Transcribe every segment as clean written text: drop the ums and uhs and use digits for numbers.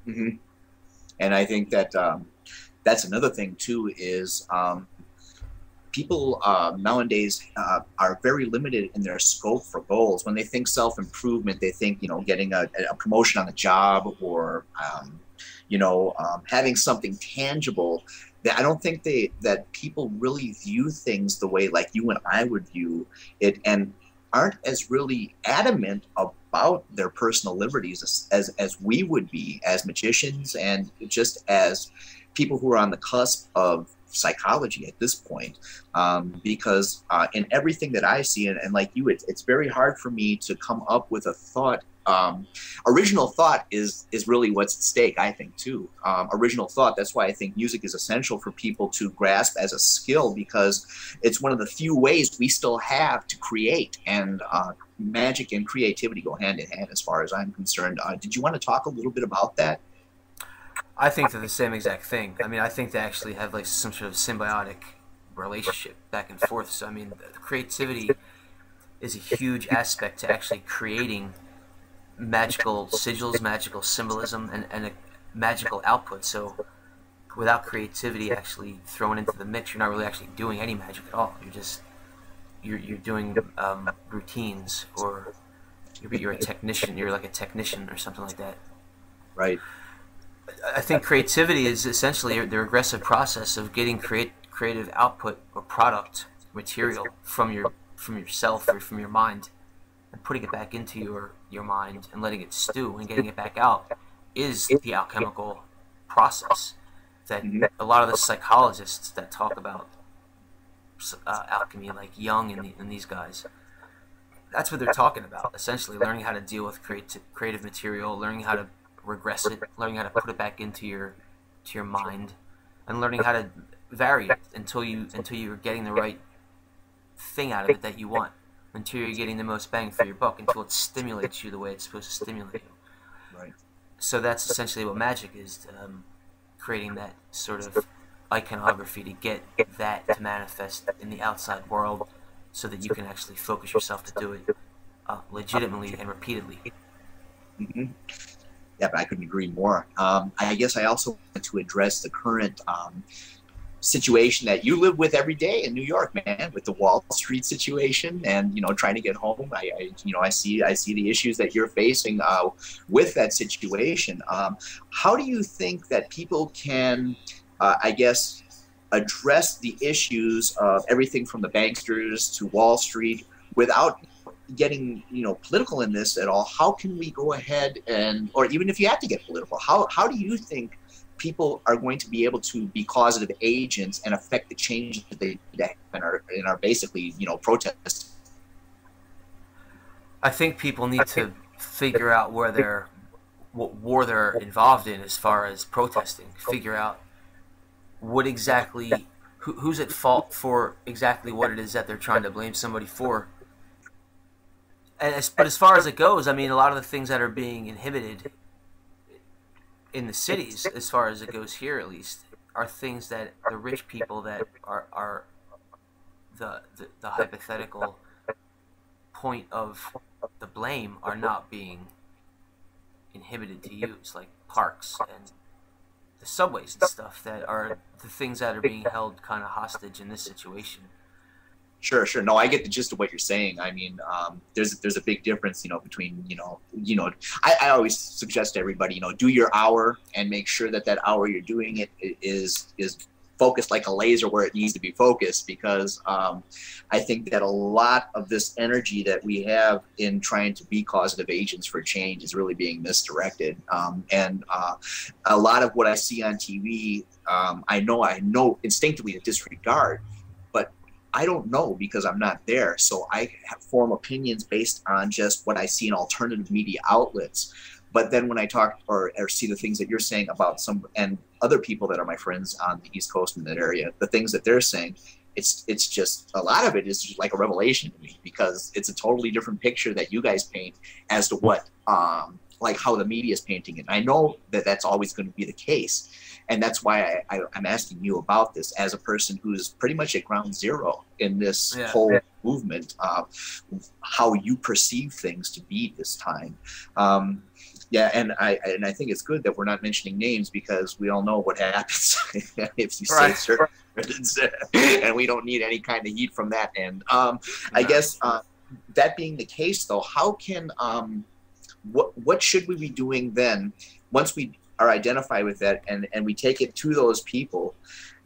hmm And I think that that's another thing too is people nowadays are very limited in their scope for goals. When they think self-improvement, they think, getting a promotion on the job or, having something tangible. That I don't think that people really view things the way like you and I would view it, and aren't as really adamant about their personal liberties as we would be as magicians and just as people who are on the cusp of psychology at this point, because in everything that I see, and like you, it's very hard for me to come up with a thought. Original thought is really what's at stake, I think, too. Original thought. That's why I think music is essential for people to grasp as a skill, because it's one of the few ways we still have to create. And magic and creativity go hand in hand, as far as I'm concerned. Did you want to talk a little bit about that? I think they're the same exact thing. I mean, I think they actually have like some sort of symbiotic relationship back and forth. So I mean, the creativity is a huge aspect to actually creating magical sigils, magical symbolism, and a magical output. So without creativity actually thrown into the mix, you're not really actually doing any magic at all. You're just you're doing routines, or you're a technician. You're like a technician or something like that. Right. I think creativity is essentially the regressive process of getting creative output or product material from yourself or from your mind, and putting it back into your mind and letting it stew and getting it back out is the alchemical process that a lot of the psychologists that talk about alchemy, like Jung and these guys, that's what they're talking about. Essentially, learning how to deal with creative material, learning how to regress it, learning how to put it back into your mind, and learning how to vary it until you're getting the right thing out of it that you want, until you're getting the most bang for your buck, until it stimulates you the way it's supposed to stimulate you. Right. So that's essentially what magic is, creating that sort of iconography to get that to manifest in the outside world, so that you can actually focus yourself to do it legitimately and repeatedly. hmm Yeah, but I couldn't agree more. I guess I also want to address the current situation that you live with every day in New York, man, with the Wall Street situation, and trying to get home. I see the issues that you're facing with that situation. How do you think that people can, I guess, address the issues of everything from the banksters to Wall Street without getting political in this at all? How can we go ahead and, or even if you have to get political, how do you think people are going to be able to be causative agents and affect the change that they are basically protests? I think people need to figure out what war they're involved in as far as protesting. Figure out what exactly who's at fault for exactly what it is that they're trying to blame somebody for. But as far as it goes, I mean, a lot of the things that are being inhibited in the cities, as far as it goes here at least, are things that the rich people that are the hypothetical point of the blame are not being inhibited to use, like parks and the subways and stuff, that are the things that are being held kind of hostage in this situation. Sure. No, I get the gist of what you're saying. I mean, there's a big difference, between, I always suggest to everybody, do your hour and make sure that hour you're doing it is focused like a laser where it needs to be focused, because I think that a lot of this energy that we have in trying to be causative agents for change is really being misdirected. And a lot of what I see on TV, I know instinctively to disregard, but I don't know because I'm not there. So I form opinions based on just what I see in alternative media outlets. But then when I talk or see the things that you're saying about some and other people that are my friends on the East Coast in that area, the things that they're saying, it's just a lot of it is just like a revelation to me, because it's a totally different picture that you guys paint as to what like how the media is painting it. And I know that that's always going to be the case. And that's why I'm asking you about this as a person who's pretty much at ground zero in this whole movement, how you perceive things to be this time. Yeah, and I think it's good that we're not mentioning names because we all know what happens if you say certain words, and we don't need any kind of heat from that end. I guess that being the case, though, how can what should we be doing then once we are identified with that and we take it to those people?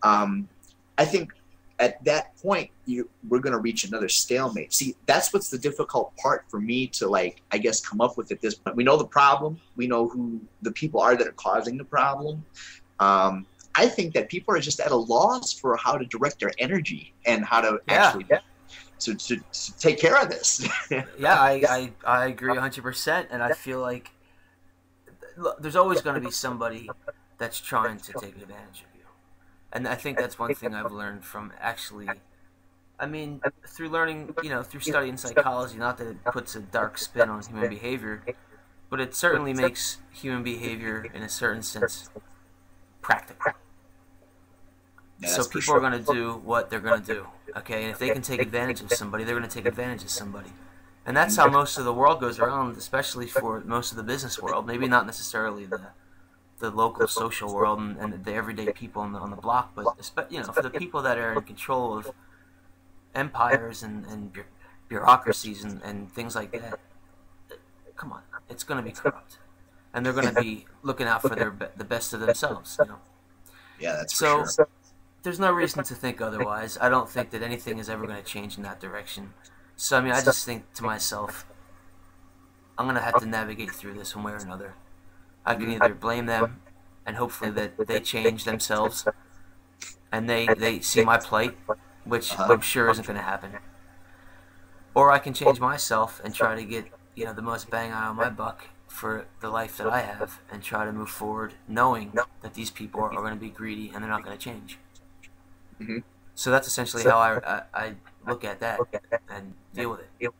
I think at that point we're going to reach another stalemate. See, that's what's the difficult part for me to, like, I guess, come up with at this point. We know the problem. We know who the people are that are causing the problem. I think that people are just at a loss for how to direct their energy and how to actually to take care of this. Yeah, I agree 100%, and I feel like there's always going to be somebody that's trying to take advantage of you. And I think that's one thing I've learned from actually, I mean, through learning, through studying psychology, not that it puts a dark spin on human behavior, but it certainly makes human behavior, in a certain sense, practical. Yeah, so people are going to do what they're going to do, okay? And if they can take advantage of somebody, they're going to take advantage of somebody. And that's how most of the world goes around, especially for most of the business world. Maybe not necessarily the local social world and the everyday people on the block, but for the people that are in control of empires and bureaucracies and things like that, come on, it's going to be corrupt, and they're going to be looking out for the best of themselves. Yeah, that's for sure. There's no reason to think otherwise. I don't think that anything is ever going to change in that direction. So I mean, I just think to myself, I'm going to have to navigate through this one way or another. I can either blame them and hopefully that they change themselves and they see my plight, which I'm sure isn't going to happen. Or I can change myself and try to get the most bang out of my buck for the life that I have and try to move forward knowing that these people are going to be greedy and they're not going to change. Mm-hmm. So that's essentially how I look at that and deal with it.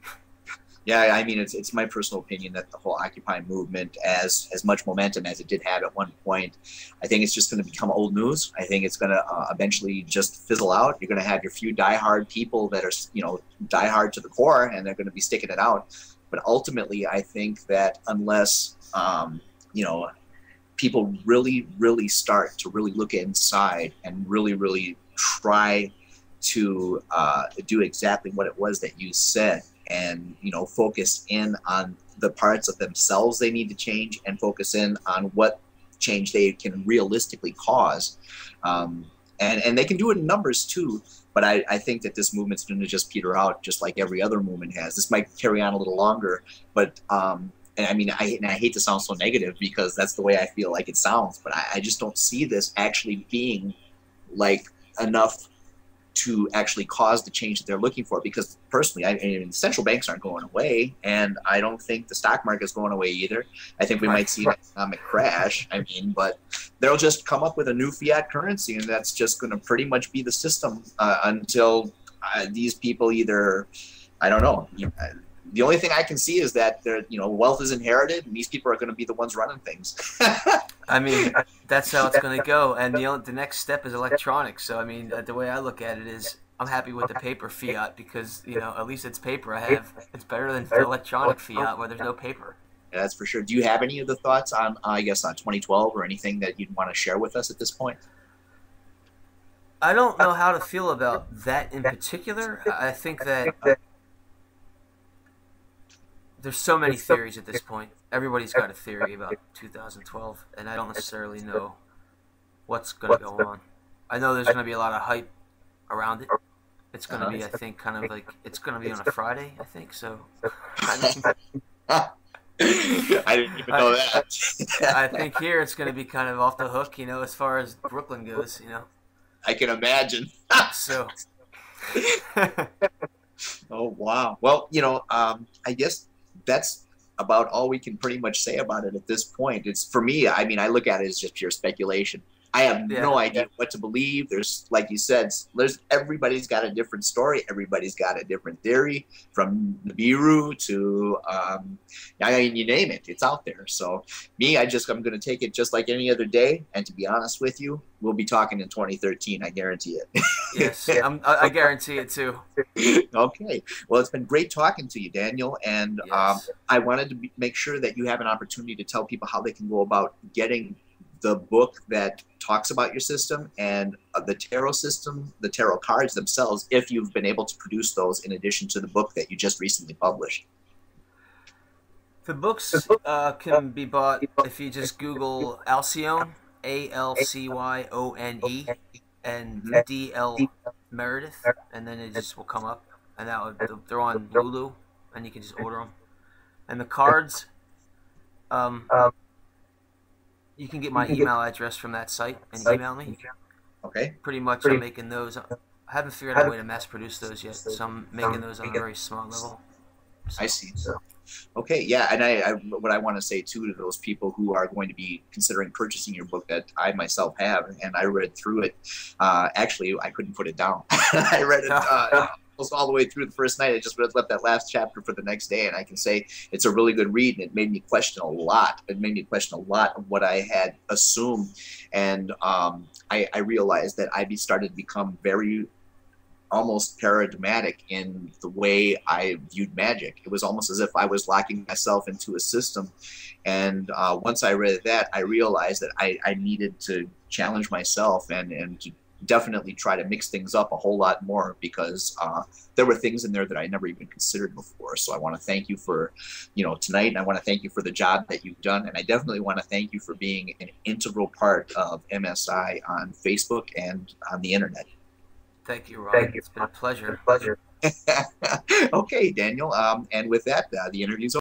Yeah, I mean, it's my personal opinion that the whole Occupy movement, as much momentum as it did have at one point, I think it's just going to become old news. I think it's going to eventually just fizzle out. You're going to have your few diehard people that are, diehard to the core, and they're going to be sticking it out. But ultimately, I think that unless, people really, really start to really look inside and really, really try to do exactly what it was that you said, and focus in on the parts of themselves they need to change and focus in on what change they can realistically cause, and they can do it in numbers too, but I think that this movement's going to just peter out just like every other movement has. This might carry on a little longer, but and I mean, I hate to sound so negative because that's the way I feel like it sounds, but I just don't see this actually being like enough to actually cause the change that they're looking for. Because personally, I mean, central banks aren't going away, and I don't think the stock market is going away either. I think we might see an economic crash. I mean, but they'll just come up with a new fiat currency, and that's just going to pretty much be the system until these people either, I don't know. The only thing I can see is that wealth is inherited, and these people are going to be the ones running things. I mean, that's how it's going to go. And the next step is electronics. So I mean, the way I look at it is, I'm happy with the paper fiat because at least it's paper I have. It's better than electronic fiat where there's no paper. Yeah, that's for sure. Do you have any of the thoughts on, I guess, on 2012 or anything that you'd want to share with us at this point? I don't know how to feel about that in particular. I think that there's so many theories at this point. Everybody's got a theory about 2012, and I don't necessarily know what's going to go on. I know there's going to be a lot of hype around it. It's going to be, I think, kind of like, it's going to be on a Friday, I think, so. I didn't even know that. I think here it's going to be kind of off the hook, as far as Brooklyn goes, I can imagine. So. Oh, wow. Well, I guess that's about all we can pretty much say about it at this point. It's, for me, I mean, I look at it as just pure speculation. I have Yeah. no idea what to believe. There's, like you said, everybody's got a different story. Everybody's got a different theory, from Nibiru to, I mean, you name it, it's out there. So me, I'm going to take it just like any other day. And to be honest with you, we'll be talking in 2013. I guarantee it. Yes, I guarantee it too. Okay. Well, it's been great talking to you, Daniel. And Yes. I wanted to make sure that you have an opportunity to tell people how they can go about getting the book that talks about your system and the tarot system, the tarot cards themselves, if you've been able to produce those in addition to the book that you just recently published. The books can be bought if you just Google Alcyone, Alcyone, and D.L. Meredith, and then it just will come up. And they're on Lulu, and you can just order them. And the cards, you can get my email address from that site and email me. Okay. Pretty much, I'm making those. I haven't figured out a way to mass produce those yet, so I'm making those on a very small level. So. I see. Okay, yeah, and what I want to say too to those people who are going to be considering purchasing your book, that I myself have, and I read through it. Actually, I couldn't put it down. I read it almost all the way through the first night. I just left that last chapter for the next day, and I can say it's a really good read, and it made me question a lot. It made me question a lot of what I had assumed, and I realized that I started to become very almost paradigmatic in the way I viewed magic. It was almost as if I was locking myself into a system. And once I read that, I realized that I needed to challenge myself and to definitely try to mix things up a whole lot more, because there were things in there that I never even considered before. So I want to thank you for, tonight, and I want to thank you for the job that you've done. And I definitely want to thank you for being an integral part of MSI on Facebook and on the internet. Thank you, Ron. It's been a pleasure. Okay, Daniel. And with that, the interview's over.